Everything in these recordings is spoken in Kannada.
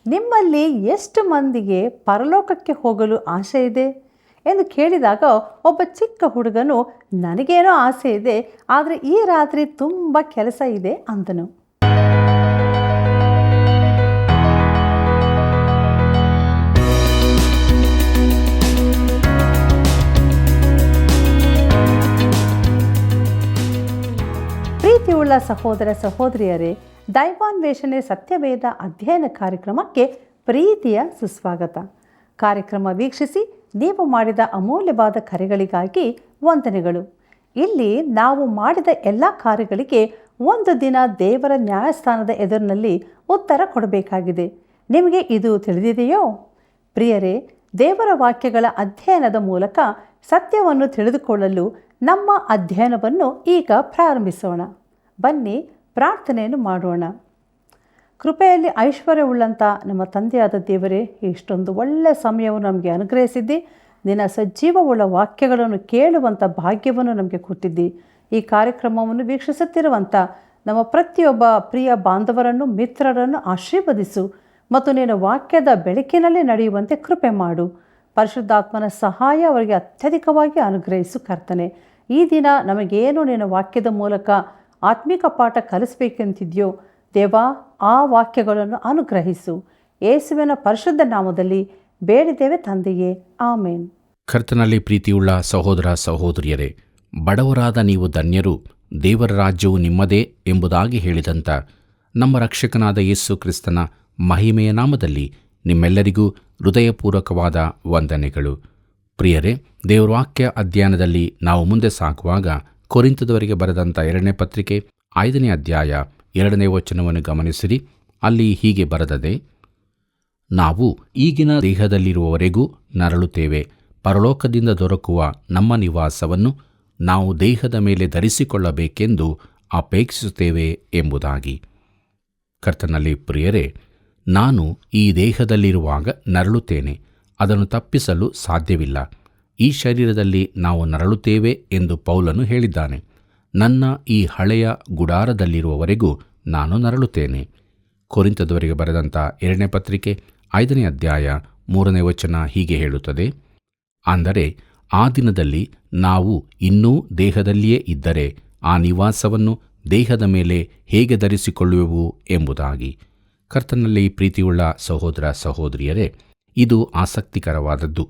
ನಿಮ್ಮಲ್ಲಿ ಎಷ್ಟು ಮಂದಿಗೆ ಪರಲೋಕಕ್ಕೆ ಹೋಗಲು ಆಸೆ ಇದೆ ಎಂದು ಕೇಳಿದಾಗ ಒಬ್ಬ ಚಿಕ್ಕ ಹುಡುಗನು, ನನಗೇನೋ ಆಸೆ ಇದೆ, ಆದರೆ ಈ ರಾತ್ರಿ ತುಂಬ ಕೆಲಸ ಇದೆ ಅಂದನು. ಪ್ರೀತಿಯುಳ್ಳ ಸಹೋದರ ಸಹೋದರಿಯರೇ, ದೈವಾನ್ವೇಷಣೆ ಸತ್ಯವೇದ ಅಧ್ಯಯನ ಕಾರ್ಯಕ್ರಮಕ್ಕೆ ಪ್ರೀತಿಯ ಸುಸ್ವಾಗತ. ಕಾರ್ಯಕ್ರಮ ವೀಕ್ಷಿಸಿ ನೀವು ಮಾಡಿದ ಅಮೂಲ್ಯವಾದ ಕರೆಗಳಿಗಾಗಿ ವಂದನೆಗಳು. ಇಲ್ಲಿ ನಾವು ಮಾಡಿದ ಎಲ್ಲ ಕಾರ್ಯಗಳಿಗೆ ಒಂದು ದಿನ ದೇವರ ನ್ಯಾಯಸ್ಥಾನದ ಎದುರಿನಲ್ಲಿ ಉತ್ತರ ಕೊಡಬೇಕಾಗಿದೆ. ನಿಮಗೆ ಇದು ತಿಳಿದಿದೆಯೋ? ಪ್ರಿಯರೇ, ದೇವರ ವಾಕ್ಯಗಳ ಅಧ್ಯಯನದ ಮೂಲಕ ಸತ್ಯವನ್ನು ತಿಳಿದುಕೊಳ್ಳಲು ನಮ್ಮ ಅಧ್ಯಯನವನ್ನು ಈಗ ಪ್ರಾರಂಭಿಸೋಣ. ಬನ್ನಿ ಪ್ರಾರ್ಥನೆಯನ್ನು ಮಾಡೋಣ. ಕೃಪೆಯಲ್ಲಿ ಐಶ್ವರ್ಯವುಳ್ಳಂಥ ನಮ್ಮ ತಂದೆಯಾದ ದೇವರೇ, ಇಷ್ಟೊಂದು ಒಳ್ಳೆಯ ಸಮಯವನ್ನು ನಮಗೆ ಅನುಗ್ರಹಿಸಿದ್ದಿ. ನಿನ್ನ ಸಜೀವವುಳ್ಳ ವಾಕ್ಯಗಳನ್ನು ಕೇಳುವಂಥ ಭಾಗ್ಯವನ್ನು ನಮಗೆ ಕೊಟ್ಟಿದ್ದಿ. ಈ ಕಾರ್ಯಕ್ರಮವನ್ನು ವೀಕ್ಷಿಸುತ್ತಿರುವಂಥ ನಮ್ಮ ಪ್ರತಿಯೊಬ್ಬ ಪ್ರಿಯ ಬಾಂಧವರನ್ನು, ಮಿತ್ರರನ್ನು ಆಶೀರ್ವದಿಸು ಮತ್ತು ನಿನ್ನ ವಾಕ್ಯದ ಬೆಳಕಿನಲ್ಲಿ ನಡೆಯುವಂತೆ ಕೃಪೆ ಮಾಡು. ಪರಿಶುದ್ಧಾತ್ಮನ ಸಹಾಯ ಅವರಿಗೆ ಅತ್ಯಧಿಕವಾಗಿ ಅನುಗ್ರಹಿಸು ಕರ್ತನೆ. ಈ ದಿನ ನಮಗೇನು ನಿನ್ನ ವಾಕ್ಯದ ಮೂಲಕ ಆತ್ಮಿಕ ಪಾಠ ಕಲಿಸಬೇಕೆಂತಿದೆಯೋ ದೇವಾ, ಆ ವಾಕ್ಯಗಳನ್ನು ಅನುಗ್ರಹಿಸು. ಯೇಸುವಿನ ಪರಿಶುದ್ಧ ನಾಮದಲ್ಲಿ ಬೇಡಿದ್ದೇವೆ ತಂದೆಯೇ, ಆಮೇನ್. ಕರ್ತನಲ್ಲಿ ಪ್ರೀತಿಯುಳ್ಳ ಸಹೋದರ ಸಹೋದರಿಯರೇ, ಬಡವರಾದ ನೀವು ಧನ್ಯರು, ದೇವರ ರಾಜ್ಯವು ನಿಮ್ಮದೇ ಎಂಬುದಾಗಿ ಹೇಳಿದಂಥ ನಮ್ಮ ರಕ್ಷಕನಾದ ಯೇಸು ಕ್ರಿಸ್ತನ ಮಹಿಮೆಯ ನಾಮದಲ್ಲಿ ನಿಮ್ಮೆಲ್ಲರಿಗೂ ಹೃದಯಪೂರ್ವಕವಾದ ವಂದನೆಗಳು. ಪ್ರಿಯರೇ, ದೇವರ ವಾಕ್ಯ ಅಧ್ಯಯನದಲ್ಲಿ ನಾವು ಮುಂದೆ ಸಾಗುವಾಗ ಕೊರಿಂಥದವರಿಗೆ ಬರೆದಂಥ 2ನೇ ಪತ್ರಿಕೆ 5ನೇ ಅಧ್ಯಾಯ 2ನೇ ವಚನವನ್ನು ಗಮನಿಸಿರಿ. ಅಲ್ಲಿ ಹೀಗೆ ಬರೆದದೆ, ನಾವು ಈಗಿನ ದೇಹದಲ್ಲಿರುವವರೆಗೂ ನರಳುತ್ತೇವೆ, ಪರಲೋಕದಿಂದ ದೊರಕುವ ನಮ್ಮ ನಿವಾಸವನ್ನು ನಾವು ದೇಹದ ಮೇಲೆ ಧರಿಸಿಕೊಳ್ಳಬೇಕೆಂದು ಅಪೇಕ್ಷಿಸುತ್ತೇವೆ ಎಂಬುದಾಗಿ. ಕರ್ತನಲ್ಲಿ ಪ್ರಿಯರೇ, ನಾನು ಈ ದೇಹದಲ್ಲಿರುವಾಗ ನರಳುತ್ತೇನೆ, ಅದನ್ನು ತಪ್ಪಿಸಲು ಸಾಧ್ಯವಿಲ್ಲ. ಈ ಶರೀರದಲ್ಲಿ ನಾವು ನರಳುತ್ತೇವೆ ಎಂದು ಪೌಲನು ಹೇಳಿದ್ದಾನೆ. ನನ್ನ ಈ ಹಳೆಯ ಗುಡಾರದಲ್ಲಿರುವವರೆಗೂ ನಾನು ನರಳುತ್ತೇನೆ. ಕೊರಿಂಥದವರಿಗೆ ಬರೆದಂಥ 2ನೇ ಪತ್ರಿಕೆ 5ನೇ ಅಧ್ಯಾಯ 3ನೇ ವಚನ ಹೀಗೆ ಹೇಳುತ್ತದೆ, ಅಂದರೆ ಆ ದಿನದಲ್ಲಿ ನಾವು ಇನ್ನೂ ದೇಹದಲ್ಲಿಯೇ ಇದ್ದರೆ ಆ ನಿವಾಸವನ್ನು ದೇಹದ ಮೇಲೆ ಹೇಗೆ ಧರಿಸಿಕೊಳ್ಳುವೆವು ಎಂಬುದಾಗಿ. ಕರ್ತನಲ್ಲಿ ಪ್ರೀತಿಯುಳ್ಳ ಸಹೋದರ ಸಹೋದರಿಯರೇ, ಇದು ಆಸಕ್ತಿಕರವಾದದ್ದು.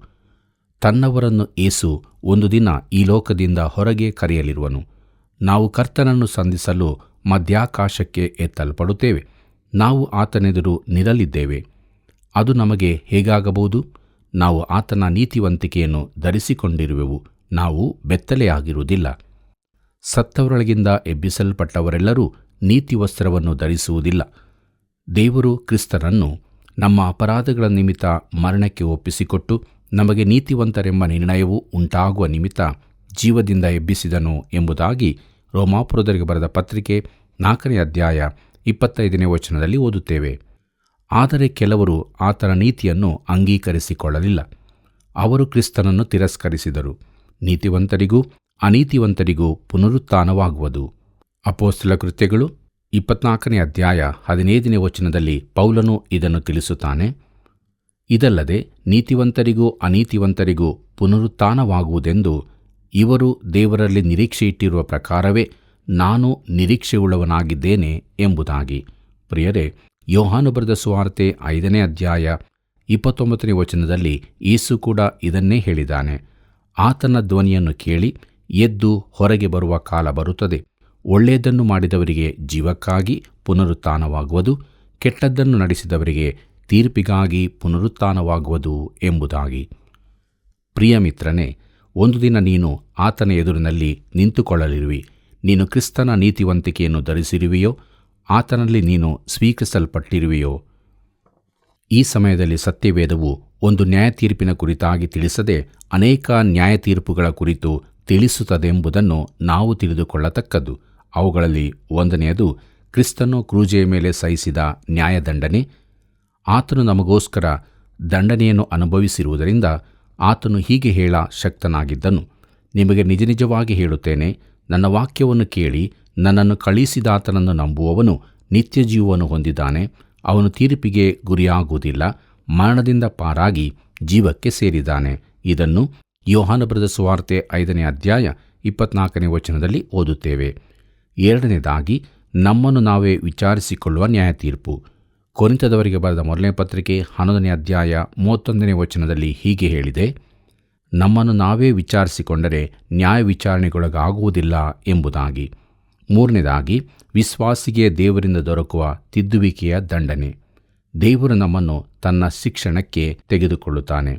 ತನ್ನವರನ್ನು ಯೇಸು ಒಂದು ದಿನ ಈ ಲೋಕದಿಂದ ಹೊರಗೆ ಕರೆಯಲಿರುವನು. ನಾವು ಕರ್ತನನ್ನು ಸಂಧಿಸಲು ಮಧ್ಯಾಕಾಶಕ್ಕೆ ಎತ್ತಲ್ಪಡುತ್ತೇವೆ. ನಾವು ಆತನೆದುರು ನಿಲ್ಲಲಿದ್ದೇವೆ. ಅದು ನಮಗೆ ಹೇಗಾಗಬಹುದು? ನಾವು ಆತನ ನೀತಿವಂತಿಕೆಯನ್ನು ಧರಿಸಿಕೊಂಡಿರುವೆವು. ನಾವು ಬೆತ್ತಲೆಯಾಗಿರುವುದಿಲ್ಲ. ಸತ್ತವರೊಳಗಿಂದ ಎಬ್ಬಿಸಲ್ಪಟ್ಟವರೆಲ್ಲರೂ ನೀತಿವಸ್ತ್ರವನ್ನು ಧರಿಸುವುದಿಲ್ಲ. ದೇವರು ಕ್ರಿಸ್ತನನ್ನು ನಮ್ಮ ಅಪರಾಧಗಳ ನಿಮಿತ್ತ ಮರಣಕ್ಕೆ ಒಪ್ಪಿಸಿಕೊಟ್ಟು ನಮಗೆ ನೀತಿವಂತರೆಂಬ ನಿರ್ಣಯವು ಉಂಟಾಗುವ ನಿಮಿತ್ತ ಜೀವದಿಂದ ಎಬ್ಬಿಸಿದನು ಎಂಬುದಾಗಿ ರೋಮಾಪುರದವರಿಗೆ ಬರೆದ ಪತ್ರಿಕೆ 4ನೇ ಅಧ್ಯಾಯ 25ನೇ ವಚನದಲ್ಲಿ ಓದುತ್ತೇವೆ. ಆದರೆ ಕೆಲವರು ಆತನ ನೀತಿಯನ್ನು ಅಂಗೀಕರಿಸಿಕೊಳ್ಳಲಿಲ್ಲ. ಅವರು ಕ್ರಿಸ್ತನನ್ನು ತಿರಸ್ಕರಿಸಿದರು. ನೀತಿವಂತರಿಗೂ ಅನೀತಿವಂತರಿಗೂ ಪುನರುತ್ಥಾನವಾಗುವುದು. ಅಪೊಸ್ತಲ ಕೃತ್ಯಗಳು 24ನೇ ಅಧ್ಯಾಯ 15ನೇ ವಚನದಲ್ಲಿ ಪೌಲನು ಇದನ್ನು ತಿಳಿಸುತ್ತಾನೆ. ಇದಲ್ಲದೆ ನೀತಿವಂತರಿಗೂ ಅನೀತಿವಂತರಿಗೂ ಪುನರುತ್ಥಾನವಾಗುವುದೆಂದು ಇವರು ದೇವರಲ್ಲಿ ನಿರೀಕ್ಷೆಯಿಟ್ಟಿರುವ ಪ್ರಕಾರವೇ ನಾನು ನಿರೀಕ್ಷೆಯುಳ್ಳವನಾಗಿದ್ದೇನೆ ಎಂಬುದಾಗಿ. ಪ್ರಿಯರೇ, ಯೋಹಾನ ಬರೆದ ಸುವಾರ್ತೆ 5ನೇ ಅಧ್ಯಾಯ 29ನೇ ವಚನದಲ್ಲಿ ಯೇಸು ಕೂಡ ಇದನ್ನೇ ಹೇಳಿದ್ದಾನೆ. ಆತನ ಧ್ವನಿಯನ್ನು ಕೇಳಿ ಎದ್ದು ಹೊರಗೆ ಬರುವ ಕಾಲ ಬರುತ್ತದೆ. ಒಳ್ಳೆಯದನ್ನು ಮಾಡಿದವರಿಗೆ ಜೀವಕ್ಕಾಗಿ ಪುನರುತ್ಥಾನವಾಗುವುದು, ಕೆಟ್ಟದ್ದನ್ನು ನಡೆಸಿದವರಿಗೆ ತೀರ್ಪಿಗಾಗಿ ಪುನರುತ್ಥಾನವಾಗುವುದು ಎಂಬುದಾಗಿ. ಪ್ರಿಯ ಮಿತ್ರನೇ, ಒಂದು ದಿನ ನೀನು ಆತನ ಎದುರಿನಲ್ಲಿ ನಿಂತುಕೊಳ್ಳಲಿರುವಿ. ನೀನು ಕ್ರಿಸ್ತನ ನೀತಿವಂತಿಕೆಯನ್ನು ಧರಿಸಿರುವೆಯೋ? ಆತನಲ್ಲಿ ನೀನು ಸ್ವೀಕರಿಸಲ್ಪಟ್ಟಿರುವೆಯೋ? ಈ ಸಮಯದಲ್ಲಿ ಸತ್ಯವೇದವು ಒಂದು ನ್ಯಾಯತೀರ್ಪಿನ ಕುರಿತಾಗಿ ತಿಳಿಸದೆ ಅನೇಕ ನ್ಯಾಯತೀರ್ಪುಗಳ ಕುರಿತು ತಿಳಿಸುತ್ತದೆಂಬುದನ್ನು ನಾವು ತಿಳಿದುಕೊಳ್ಳತಕ್ಕದ್ದು. ಅವುಗಳಲ್ಲಿ ಒಂದನೆಯದು ಕ್ರಿಸ್ತನು ಕ್ರೂಜೆಯ ಮೇಲೆ ಸಹಿಸಿದ ನ್ಯಾಯದಂಡನೆ. ಆತನು ನಮಗೋಸ್ಕರ ದಂಡನೆಯನ್ನು ಅನುಭವಿಸಿರುವುದರಿಂದ ಆತನು ಹೀಗೆ ಹೇಳ ಶಕ್ತನಾಗಿದ್ದನು, ನಿಮಗೆ ನಿಜ ನಿಜವಾಗಿ ಹೇಳುತ್ತೇನೆ, ನನ್ನ ವಾಕ್ಯವನ್ನು ಕೇಳಿ ನನ್ನನ್ನು ಕಳುಹಿಸಿದಾತನನ್ನು ನಂಬುವವನು ನಿತ್ಯ ಜೀವವನ್ನು ಹೊಂದಿದ್ದಾನೆ, ಅವನು ತೀರ್ಪಿಗೆ ಗುರಿಯಾಗುವುದಿಲ್ಲ, ಮರಣದಿಂದ ಪಾರಾಗಿ ಜೀವಕ್ಕೆ ಸೇರಿದ್ದಾನೆ. ಇದನ್ನು ಯೋಹಾನ ಬರೆದ ಸುವಾರ್ತೆ 5ನೇ ಅಧ್ಯಾಯ 24ನೇ ವಚನದಲ್ಲಿ ಓದುತ್ತೇವೆ. ಎರಡನೇದಾಗಿ, ನಮ್ಮನ್ನು ನಾವೇ ವಿಚಾರಿಸಿಕೊಳ್ಳುವ ನ್ಯಾಯತೀರ್ಪು. ಕೊರಿಂಥದವರಿಗೆ ಬರೆದ ಮೊದಲನೇ ಪತ್ರಿಕೆ 11ನೇ ಅಧ್ಯಾಯ 31ನೇ ವಚನದಲ್ಲಿ ಹೀಗೆ ಹೇಳಿದೆ: ನಮ್ಮನ್ನು ನಾವೇ ವಿಚಾರಿಸಿಕೊಂಡರೆ ನ್ಯಾಯ ವಿಚಾರಣೆಗೊಳಗಾಗುವುದಿಲ್ಲ ಎಂಬುದಾಗಿ. ಮೂರನೇದಾಗಿ, ವಿಶ್ವಾಸಿಗೆ ದೇವರಿಂದ ದೊರಕುವ ತಿದ್ದುವಿಕೆಯ ದಂಡನೆ. ದೇವರು ನಮ್ಮನ್ನು ತನ್ನ ಶಿಕ್ಷಣಕ್ಕೆ ತೆಗೆದುಕೊಳ್ಳುತ್ತಾನೆ.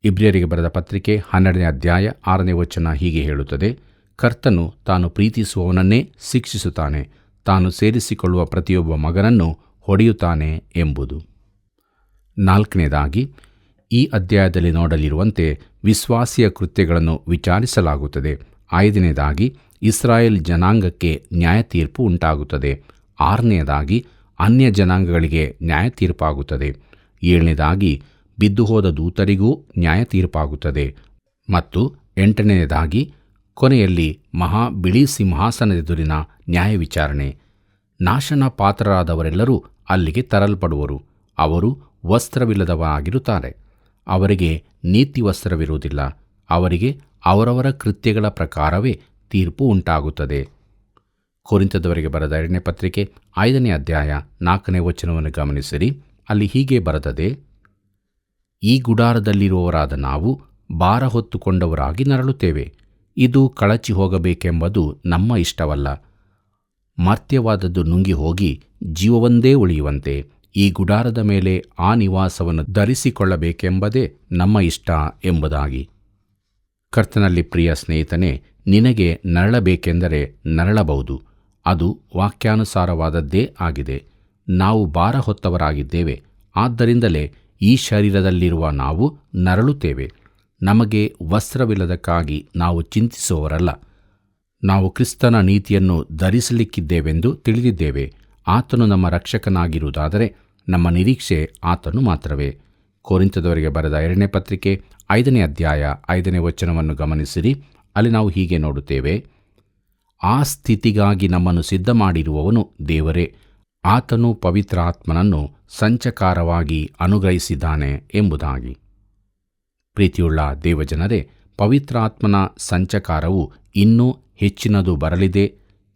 ಇಬ್ರಿಯರಿಗೆ ಬರೆದ ಪತ್ರಿಕೆ 12ನೇ ಅಧ್ಯಾಯ 6ನೇ ವಚನ ಹೀಗೆ ಹೇಳುತ್ತದೆ: ಕರ್ತನು ತಾನು ಪ್ರೀತಿಸುವವನನ್ನೇ ಶಿಕ್ಷಿಸುತ್ತಾನೆ, ತಾನು ಸೇರಿಸಿಕೊಳ್ಳುವ ಪ್ರತಿಯೊಬ್ಬ ಮಗನನ್ನು ಹೊಡೆಯುತ್ತಾನೆ ಎಂಬುದು. ನಾಲ್ಕನೇದಾಗಿ, ಈ ಅಧ್ಯಾಯದಲ್ಲಿ ನೋಡಲಿರುವಂತೆ ವಿಶ್ವಾಸಿಯ ಕೃತ್ಯಗಳನ್ನು ವಿಚಾರಿಸಲಾಗುತ್ತದೆ. ಐದನೇದಾಗಿ, ಇಸ್ರಾಯೇಲ್ ಜನಾಂಗಕ್ಕೆ ನ್ಯಾಯತೀರ್ಪು ಉಂಟಾಗುತ್ತದೆ. ಆರನೆಯದಾಗಿ, ಅನ್ಯ ಜನಾಂಗಗಳಿಗೆ ನ್ಯಾಯತೀರ್ಪಾಗುತ್ತದೆ. ಏಳನೇದಾಗಿ, ಬಿದ್ದುಹೋದ ದೂತರಿಗೂ ನ್ಯಾಯತೀರ್ಪಾಗುತ್ತದೆ. ಮತ್ತು ಎಂಟನೆಯದಾಗಿ, ಕೊನೆಯಲ್ಲಿ ಮಹಾ ಬಿಳಿ ಸಿಂಹಾಸನದೆದುರಿನ ನ್ಯಾಯ ವಿಚಾರಣೆ. ನಾಶನ ಪಾತ್ರರಾದವರೆಲ್ಲರೂ ಅಲ್ಲಿಗೆ ತರಲ್ಪಡುವರು. ಅವರು ವಸ್ತ್ರವಿಲ್ಲದವರಾಗಿರುತ್ತಾರೆ. ಅವರಿಗೆ ನೀತಿ ವಸ್ತ್ರವಿರುವುದಿಲ್ಲ. ಅವರಿಗೆ ಅವರವರ ಕೃತ್ಯಗಳ ಪ್ರಕಾರವೇ ತೀರ್ಪು ಉಂಟಾಗುತ್ತದೆ. ಕೊರಿಂಥದವರಿಗೆ ಬರೆದ 2ನೇ ಪತ್ರಿಕೆ 5ನೇ ಅಧ್ಯಾಯ 4ನೇ ವಚನವನ್ನು ಗಮನಿಸಿರಿ. ಅಲ್ಲಿ ಹೀಗೆ ಬರೆದದೆ: ಈ ಗುಡಾರದಲ್ಲಿರುವವರಾದ ನಾವು ಭಾರ ಹೊತ್ತುಕೊಂಡವರಾಗಿ ನರಳುತ್ತೇವೆ. ಇದು ಕಳಚಿ ಹೋಗಬೇಕೆಂಬುದು ನಮ್ಮ ಇಷ್ಟವಲ್ಲ. ಮರ್ತ್ಯವಾದದ್ದು ನುಂಗಿ ಹೋಗಿ ಜೀವವೊಂದೇ ಉಳಿಯುವಂತೆ ಈ ಗುಡಾರದ ಮೇಲೆ ಆ ನಿವಾಸವನ್ನು ಧರಿಸಿಕೊಳ್ಳಬೇಕೆಂಬುದೇ ನಮ್ಮ ಇಷ್ಟ ಎಂಬುದಾಗಿ. ಕರ್ತನಲ್ಲಿ ಪ್ರಿಯ ಸ್ನೇಹಿತನೇ, ನಿನಗೆ ನರಳಬೇಕೆಂದರೆ ನರಳಬಹುದು. ಅದು ವಾಕ್ಯಾನುಸಾರವಾದದ್ದೇ ಆಗಿದೆ. ನಾವು ಭಾರ ಹೊತ್ತವರಾಗಿದ್ದೇವೆ. ಆದ್ದರಿಂದಲೇ ಈ ಶರೀರದಲ್ಲಿರುವ ನಾವು ನರಳುತ್ತೇವೆ. ನಮಗೆ ವಸ್ತ್ರವಿಲ್ಲದಕ್ಕಾಗಿ ನಾವು ಚಿಂತಿಸುವವರಲ್ಲ. ನಾವು ಕ್ರಿಸ್ತನ ನೀತಿಯನ್ನು ಧರಿಸಲಿಕ್ಕಿದ್ದೇವೆಂದು ತಿಳಿದಿದ್ದೇವೆ. ಆತನು ನಮ್ಮ ರಕ್ಷಕನಾಗಿರುವುದಾದರೆ ನಮ್ಮ ನಿರೀಕ್ಷೆ ಆತನು ಮಾತ್ರವೇ. ಕೊರಿಂಥದವರಿಗೆ ಬರೆದ 2ನೇ ಪತ್ರಿಕೆ 5ನೇ ಅಧ್ಯಾಯ 5ನೇ ವಚನವನ್ನು ಗಮನಿಸಿರಿ. ಅಲ್ಲಿ ನಾವು ಹೀಗೆ ನೋಡುತ್ತೇವೆ: ಆ ಸ್ಥಿತಿಗಾಗಿ ನಮ್ಮನ್ನು ಸಿದ್ಧ ಮಾಡಿರುವವನು ದೇವರೇ. ಆತನು ಪವಿತ್ರಾತ್ಮನನ್ನು ಸಂಚಕಾರವಾಗಿ ಅನುಗ್ರಹಿಸಿದ್ದಾನೆ ಎಂಬುದಾಗಿ. ಪ್ರೀತಿಯುಳ್ಳ ದೇವಜನರೇ, ಪವಿತ್ರಾತ್ಮನ ಸಂಚಕಾರವು ಇನ್ನೂ ಹೆಚ್ಚಿನದು ಬರಲಿದೆ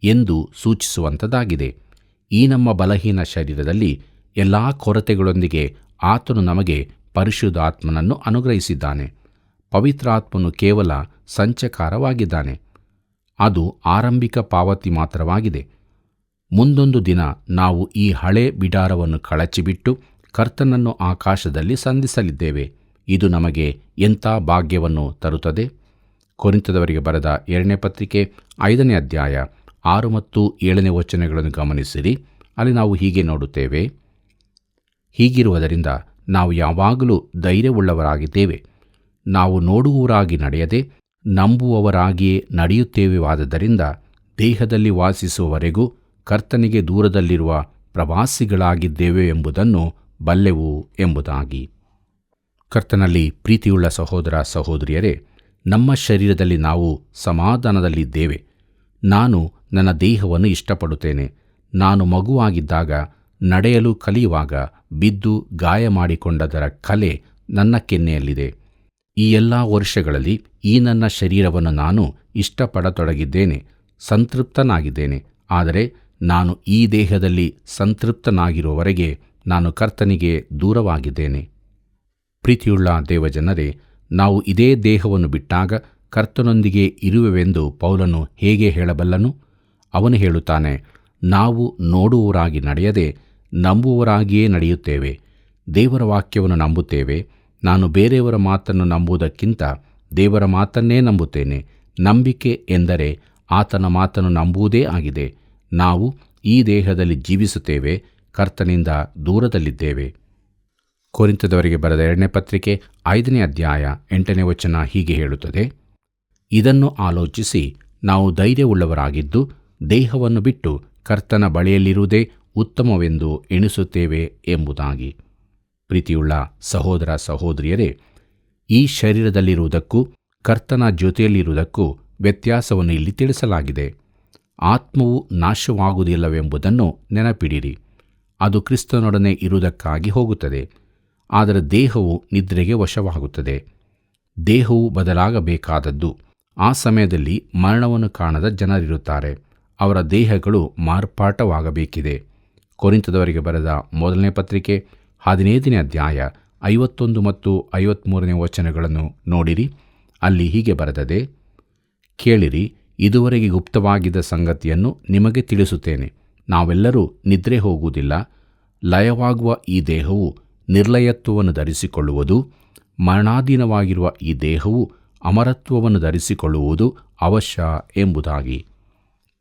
ಎಂದು ಸೂಚಿಸುವಂಥದ್ದಾಗಿದೆ. ಈ ನಮ್ಮ ಬಲಹೀನ ಶರೀರದಲ್ಲಿ ಎಲ್ಲ ಕೊರತೆಗಳೊಂದಿಗೆ ಆತನು ನಮಗೆ ಪರಿಶುದ್ಧಾತ್ಮನನ್ನು ಅನುಗ್ರಹಿಸಿದ್ದಾನೆ. ಪವಿತ್ರಾತ್ಮನು ಕೇವಲ ಸಂಚಕಾರವಾಗಿದ್ದಾನೆ. ಅದು ಆರಂಭಿಕ ಪಾವತಿ ಮಾತ್ರವಾಗಿದೆ. ಮುಂದೊಂದು ದಿನ ನಾವು ಈ ಹಳೆ ಬಿಡಾರವನ್ನು ಕಳಚಿಬಿಟ್ಟು ಕರ್ತನನ್ನು ಆಕಾಶದಲ್ಲಿ ಸಂಧಿಸಲಿದ್ದೇವೆ. ಇದು ನಮಗೆ ಎಂಥ ಭಾಗ್ಯವನ್ನು ತರುತ್ತದೆ! ಕೊರಿಂಥದವರಿಗೆ ಬರೆದ 2ನೇ ಪತ್ರಿಕೆ 5ನೇ ಅಧ್ಯಾಯ 6 ಮತ್ತು 7ನೇ ವಚನಗಳನ್ನು ಗಮನಿಸಿರಿ. ಅಲ್ಲಿ ನಾವು ಹೀಗೆ ನೋಡುತ್ತೇವೆ: ಹೀಗಿರುವುದರಿಂದ ನಾವು ಯಾವಾಗಲೂ ಧೈರ್ಯವುಳ್ಳವರಾಗಿದ್ದೇವೆ. ನಾವು ನೋಡುವವರಾಗಿ ನಡೆಯದೆ ನಂಬುವವರಾಗಿಯೇ ನಡೆಯುತ್ತೇವೆವಾದ್ದರಿಂದ ದೇಹದಲ್ಲಿ ವಾಸಿಸುವವರೆಗೂ ಕರ್ತನಿಗೆ ದೂರದಲ್ಲಿರುವ ಪ್ರವಾಸಿಗಳಾಗಿದ್ದೇವೆ ಎಂಬುದನ್ನು ಬಲ್ಲೆವು ಎಂಬುದಾಗಿ. ಕರ್ತನಲ್ಲಿ ಪ್ರೀತಿಯುಳ್ಳ ಸಹೋದರ ಸಹೋದರಿಯರೇ, ನಮ್ಮ ಶರೀರದಲ್ಲಿ ನಾವು ಸಮಾಧಾನದಲ್ಲಿದ್ದೇವೆ. ನಾನು ನನ್ನ ದೇಹವನ್ನು ಇಷ್ಟಪಡುತ್ತೇನೆ. ನಾನು ಮಗುವಾಗಿದ್ದಾಗ ನಡೆಯಲು ಕಲಿಯುವಾಗ ಬಿದ್ದು ಗಾಯ ಮಾಡಿಕೊಂಡದರ ಕಲೆ ನನ್ನ ಕೆನ್ನೆಯಲ್ಲಿದೆ. ಈ ಎಲ್ಲ ವರ್ಷಗಳಲ್ಲಿ ಈ ನನ್ನ ಶರೀರವನ್ನು ನಾನು ಇಷ್ಟಪಡತೊಡಗಿದ್ದೇನೆ, ಸಂತೃಪ್ತನಾಗಿದ್ದೇನೆ. ಆದರೆ ನಾನು ಈ ದೇಹದಲ್ಲಿ ಸಂತೃಪ್ತನಾಗಿರುವವರೆಗೆ ನಾನು ಕರ್ತನಿಗೆ ದೂರವಾಗಿದ್ದೇನೆ. ಪ್ರೀತಿಯುಳ್ಳ ದೇವಜನರೇ, ನಾವು ಇದೇ ದೇಹವನ್ನು ಬಿಟ್ಟಾಗ ಕರ್ತನೊಂದಿಗೆ ಇರುವೆವೆಂದು ಪೌಲನು ಹೇಗೆ ಹೇಳಬಲ್ಲನು? ಅವನು ಹೇಳುತ್ತಾನೆ: ನಾವು ನೋಡುವವರಾಗಿ ನಡೆಯದೆ ನಂಬುವವರಾಗಿಯೇ ನಡೆಯುತ್ತೇವೆ. ದೇವರ ವಾಕ್ಯವನ್ನು ನಂಬುತ್ತೇವೆ. ನಾನು ಬೇರೆಯವರ ಮಾತನ್ನು ನಂಬುವುದಕ್ಕಿಂತ ದೇವರ ಮಾತನ್ನೇ ನಂಬುತ್ತೇನೆ. ನಂಬಿಕೆ ಎಂದರೆ ಆತನ ಮಾತನ್ನು ನಂಬುವುದೇ ಆಗಿದೆ. ನಾವು ಈ ದೇಹದಲ್ಲಿ ಜೀವಿಸುತ್ತೇವೆ, ಕರ್ತನಿಂದ ದೂರದಲ್ಲಿದ್ದೇವೆ. ಕೊರಿಂಥದವರಿಗೆ ಬರೆದ 2ನೇ ಪತ್ರಿಕೆ 5ನೇ ಅಧ್ಯಾಯ 8ನೇ ವಚನ ಹೀಗೆ ಹೇಳುತ್ತದೆ: ಇದನ್ನು ಆಲೋಚಿಸಿ ನಾವು ಧೈರ್ಯವುಳ್ಳವರಾಗಿದ್ದು ದೇಹವನ್ನು ಬಿಟ್ಟು ಕರ್ತನ ಬಳಿಯಲ್ಲಿರುವುದೇ ಉತ್ತಮವೆಂದು ಎಣಿಸುತ್ತೇವೆ ಎಂಬುದಾಗಿ. ಪ್ರೀತಿಯುಳ್ಳ ಸಹೋದರ ಸಹೋದರಿಯರೇ, ಈ ಶರೀರದಲ್ಲಿರುವುದಕ್ಕೂ ಕರ್ತನ ಜೊತೆಯಲ್ಲಿರುವುದಕ್ಕೂ ವ್ಯತ್ಯಾಸವನ್ನು ಇಲ್ಲಿ ತಿಳಿಸಲಾಗಿದೆ. ಆತ್ಮವು ನಾಶವಾಗುವುದಿಲ್ಲವೆಂಬುದನ್ನು ನೆನಪಿಡಿರಿ. ಅದು ಕ್ರಿಸ್ತನೊಡನೆ ಇರುವುದಕ್ಕಾಗಿ ಹೋಗುತ್ತದೆ. ಆದರೆ ದೇಹವು ನಿದ್ರೆಗೆ ವಶವಾಗುತ್ತದೆ. ದೇಹವು ಬದಲಾಗಬೇಕಾದದ್ದು. ಆ ಸಮಯದಲ್ಲಿ ಮರಣವನ್ನು ಕಾಣದ ಜನರಿರುತ್ತಾರೆ. ಅವರ ದೇಹಗಳು ಮಾರ್ಪಾಟವಾಗಬೇಕಿದೆ. ಕೊರಿಂಥದವರಿಗೆ ಬರೆದ ಮೊದಲನೇ ಪತ್ರಿಕೆ 15ನೇ ಅಧ್ಯಾಯ 51 ಮತ್ತು 53ನೇ ವಚನಗಳನ್ನು ನೋಡಿರಿ. ಅಲ್ಲಿ ಹೀಗೆ ಬರೆದದೆ, ಕೇಳಿರಿ, ಇದುವರೆಗೆ ಗುಪ್ತವಾಗಿದ್ದ ಸಂಗತಿಯನ್ನು ನಿಮಗೆ ತಿಳಿಸುತ್ತೇನೆ. ನಾವೆಲ್ಲರೂ ನಿದ್ರೆ ಹೋಗುವುದಿಲ್ಲ. ಲಯವಾಗುವ ಈ ದೇಹವು ನಿರ್ಲಯತ್ವವನ್ನು ಧರಿಸಿಕೊಳ್ಳುವುದು, ಮರಣಾಧೀನವಾಗಿರುವ ಈ ದೇಹವು ಅಮರತ್ವವನ್ನು ಧರಿಸಿಕೊಳ್ಳುವುದು ಅವಶ್ಯ ಎಂಬುದಾಗಿ.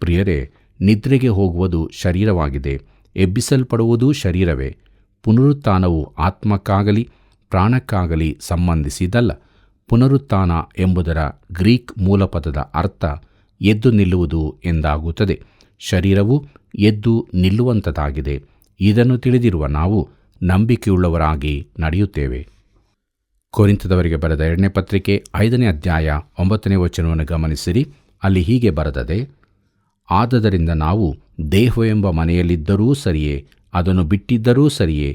ಪ್ರಿಯರೇ, ನಿದ್ರೆಗೆ ಹೋಗುವುದು ಶರೀರವಾಗಿದೆ, ಎಬ್ಬಿಸಲ್ಪಡುವುದೂ ಶರೀರವೇ. ಪುನರುತ್ಥಾನವು ಆತ್ಮಕ್ಕಾಗಲಿ ಪ್ರಾಣಕ್ಕಾಗಲಿ ಸಂಬಂಧಿಸಿದಲ್ಲ. ಪುನರುತ್ಥಾನ ಎಂಬುದರ ಗ್ರೀಕ್ ಮೂಲಪದದ ಅರ್ಥ ಎದ್ದು ನಿಲ್ಲುವುದು ಎಂದಾಗುತ್ತದೆ. ಶರೀರವು ಎದ್ದು ನಿಲ್ಲುವಂಥದ್ದಾಗಿದೆ. ಇದನ್ನು ತಿಳಿದಿರುವ ನಾವು ನಂಬಿಕೆಯುಳ್ಳವರಾಗಿ ನಡೆಯುತ್ತೇವೆ. ಕೊರಿಂಥದವರಿಗೆ ಬರೆದ 2ನೇ ಪತ್ರಿಕೆ 5ನೇ ಅಧ್ಯಾಯ 9ನೇ ವಚನವನ್ನು ಗಮನಿಸಿರಿ. ಅಲ್ಲಿ ಹೀಗೆ ಬರೆದದೆ, ಆದದರಿಂದ ನಾವು ದೇಹವೆಂಬ ಮನೆಯಲ್ಲಿದ್ದರೂ ಸರಿಯೇ, ಅದನ್ನು ಬಿಟ್ಟಿದ್ದರೂ ಸರಿಯೇ,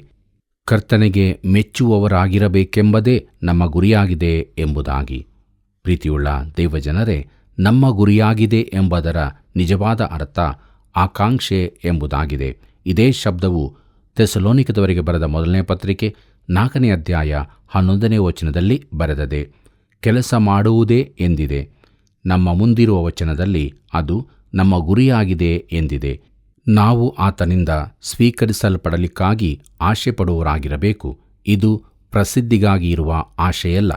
ಕರ್ತನಿಗೆ ಮೆಚ್ಚುವವರಾಗಿರಬೇಕೆಂಬುದೇ ನಮ್ಮ ಗುರಿಯಾಗಿದೆ ಎಂಬುದಾಗಿ. ಪ್ರೀತಿಯುಳ್ಳ ದೇವಜನರೇ, ನಮ್ಮ ಗುರಿಯಾಗಿದೆ ಎಂಬುದರ ನಿಜವಾದ ಅರ್ಥ ಆಕಾಂಕ್ಷೆ ಎಂಬುದಾಗಿದೆ. ಇದೇ ಶಬ್ದವು ಥೆಸಲೋನಿಕದವರಿಗೆ ಬರೆದ ಮೊದಲನೇ ಪತ್ರಿಕೆ 4ನೇ ಅಧ್ಯಾಯ 11ನೇ ವಚನದಲ್ಲಿ ಬರೆದದೆ. ಕೆಲಸ ಮಾಡುವುದೇ ಎಂದಿದೆ. ನಮ್ಮ ಮುಂದಿರುವ ವಚನದಲ್ಲಿ ಅದು ನಮ್ಮ ಗುರಿಯಾಗಿದೆ ಎಂದಿದೆ. ನಾವು ಆತನಿಂದ ಸ್ವೀಕರಿಸಲ್ಪಡಲಿಕ್ಕಾಗಿ ಆಶೆ ಪಡುವವರಾಗಿರಬೇಕು. ಇದು ಪ್ರಸಿದ್ಧಿಗಾಗಿ ಇರುವ ಆಶೆಯಲ್ಲ.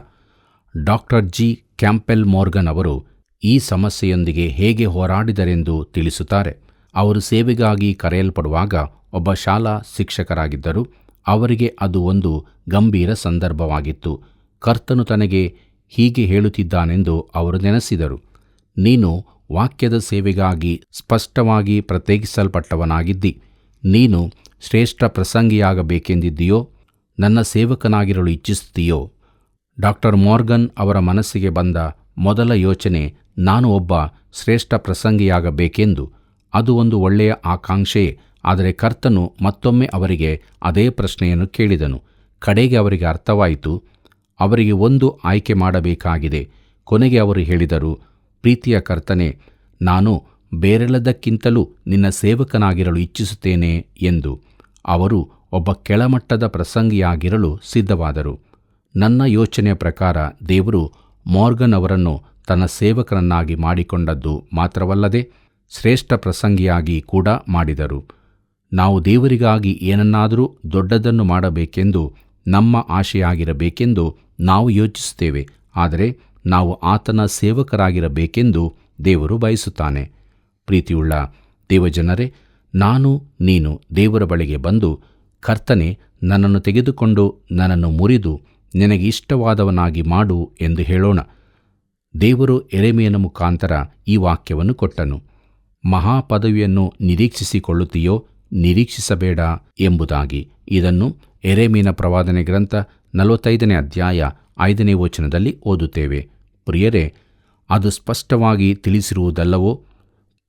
ಡಾಕ್ಟರ್ ಜಿ ಕ್ಯಾಂಪೆಲ್ ಮೋರ್ಗನ್ ಅವರು ಈ ಸಮಸ್ಯೆಯೊಂದಿಗೆ ಹೇಗೆ ಹೋರಾಡಿದರೆಂದು ತಿಳಿಸುತ್ತಾರೆ. ಅವರು ಸೇವೆಗಾಗಿ ಕರೆಯಲ್ಪಡುವಾಗ ಒಬ್ಬ ಶಾಲಾ ಶಿಕ್ಷಕರಾಗಿದ್ದರು. ಅವರಿಗೆ ಅದು ಒಂದು ಗಂಭೀರ ಸಂದರ್ಭವಾಗಿತ್ತು. ಕರ್ತನು ತನಗೆ ಹೀಗೆ ಹೇಳುತ್ತಿದ್ದಾನೆಂದು ಅವರು ನೆನೆಸಿದರು. ನೀನು ವಾಕ್ಯದ ಸೇವೆಗಾಗಿ ಸ್ಪಷ್ಟವಾಗಿ ಪ್ರತ್ಯೇಕಿಸಲ್ಪಟ್ಟವನಾಗಿದ್ದಿ. ನೀನು ಶ್ರೇಷ್ಠ ಪ್ರಸಂಗಿಯಾಗಬೇಕೆಂದಿದ್ದೀಯೋ, ನನ್ನ ಸೇವಕನಾಗಿರಲು ಇಚ್ಛಿಸುತ್ತೀಯೋ? ಡಾಕ್ಟರ್ ಮೋರ್ಗನ್ ಅವರ ಮನಸ್ಸಿಗೆ ಬಂದ ಮೊದಲ ಯೋಚನೆ ನಾನು ಒಬ್ಬ ಶ್ರೇಷ್ಠ ಪ್ರಸಂಗಿಯಾಗಬೇಕೆಂದು. ಅದು ಒಂದು ಒಳ್ಳೆಯ ಆಕಾಂಕ್ಷೆ. ಆದರೆ ಕರ್ತನು ಮತ್ತೊಮ್ಮೆ ಅವರಿಗೆ ಅದೇ ಪ್ರಶ್ನೆಯನ್ನು ಕೇಳಿದನು. ಕಡೆಗೆ ಅವರಿಗೆ ಅರ್ಥವಾಯಿತು. ಅವರಿಗೆ ಒಂದು ಆಯ್ಕೆ ಮಾಡಬೇಕಾಗಿದೆ. ಕೊನೆಗೆ ಅವರು ಹೇಳಿದರು, ಪ್ರೀತಿಯ ಕರ್ತನೇ, ನಾನು ಬೇರೆಲ್ಲದಕ್ಕಿಂತಲೂ ನಿನ್ನ ಸೇವಕನಾಗಿರಲು ಇಚ್ಛಿಸುತ್ತೇನೆ ಎಂದು. ಅವರು ಒಬ್ಬ ಕೆಳಮಟ್ಟದ ಪ್ರಸಂಗಿಯಾಗಿರಲು ಸಿದ್ಧವಾದರು. ನನ್ನ ಯೋಚನೆಯ ಪ್ರಕಾರ ದೇವರು ಮೋರ್ಗನ್ ಅವರನ್ನು ತನ್ನ ಸೇವಕರನ್ನಾಗಿ ಮಾಡಿಕೊಂಡದ್ದು ಮಾತ್ರವಲ್ಲದೆ ಶ್ರೇಷ್ಠ ಪ್ರಸಂಗಿಯಾಗಿ ಕೂಡ ಮಾಡಿದರು. ನಾವು ದೇವರಿಗಾಗಿ ಏನನ್ನಾದರೂ ದೊಡ್ಡದನ್ನು ಮಾಡಬೇಕೆಂದು ನಮ್ಮ ಆಶೆಯಾಗಿರಬೇಕೆಂದು ನಾವು ಯೋಚಿಸುತ್ತೇವೆ. ಆದರೆ ನಾವು ಆತನ ಸೇವಕರಾಗಿರಬೇಕೆಂದು ದೇವರು ಬಯಸುತ್ತಾನೆ. ಪ್ರೀತಿಯುಳ್ಳ ದೇವಜನರೇ, ನಾನು ನೀನು ದೇವರ ಬಳಿಗೆ ಬಂದು, ಕರ್ತನೇ, ನನ್ನನ್ನು ತೆಗೆದುಕೊಂಡು ನನ್ನನ್ನು ಮುರಿದು ನಿನಗೆ ಇಷ್ಟವಾದವನಾಗಿ ಮಾಡು ಎಂದು ಹೇಳೋಣ. ದೇವರು ಯೆರೆಮೀಯನ ಮುಖಾಂತರ ಈ ವಾಕ್ಯವನ್ನು ಕೊಟ್ಟನು. ಮಹಾಪದವಿಯನ್ನು ನಿರೀಕ್ಷಿಸಿಕೊಳ್ಳುತ್ತೀಯೋ, ನಿರೀಕ್ಷಿಸಬೇಡ ಎಂಬುದಾಗಿ. ಇದನ್ನು ಯೆರೆಮೀಯನ ಪ್ರವಾದನೆ ಗ್ರಂಥ 45ನೇ ಅಧ್ಯಾಯ 5ನೇ ವಚನದಲ್ಲಿ ಓದುತ್ತೇವೆ. ಪ್ರಿಯರೇ, ಅದು ಸ್ಪಷ್ಟವಾಗಿ ತಿಳಿಸಿರುವುದಲ್ಲವೋ?